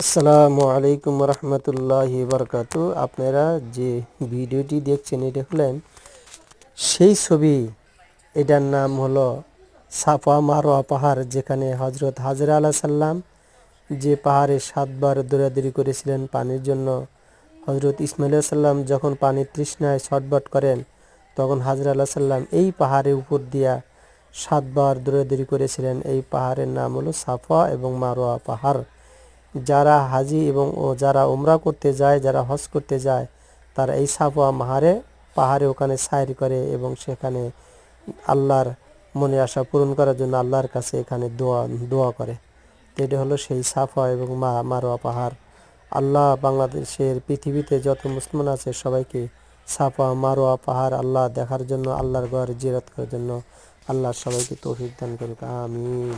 আসসালামু আলাইকুম রহমতুল্লাহি বারকাতু। আপনারা যে ভিডিওটি দেখছেন এটা হলেন সেই ছবি। এটার নাম হলো সাফা মারোয়া পাহাড়, যেখানে হজরত হাজরা আলাইহিস সালাম যে পাহাড়ে 7 বার দৌড়াদৌড়ি করেছিলেন পানির জন্য। হজরত ইসমাইল আলাইহিস সালাম যখন পানির তৃষ্ণায় ছটফট করেন, তখন হাজরা আলাইহিস সালাম এই পাহাড়ের উপর দিয়া 7 বার দৌড়াদৌড়ি করেছিলেন। এই পাহাড়ের নাম হলো সাফা এবং মারোয়া পাহাড়। যারা হাজি এবং যারা উমরা করতে যায়, যারা হজ করতে যায়, তারা এই সাফা পাহাড়ে ওখানে সাইর করে এবং সেখানে আল্লাহর মনে আশা পূরণ করার জন্য আল্লাহর কাছে এখানে দোয়া করে। তো এটা হলো সেই সাফা এবং মারোয়া পাহাড়। আল্লাহ বাংলাদেশের পৃথিবীতে যত মুসলমান আছে সবাইকে সাফা মারোয়া পাহাড় আল্লাহ দেখার জন্য, আল্লাহর ঘর জিয়ারত করার জন্য আল্লাহ সবাইকে তৌফিক দান করুক। আমিন।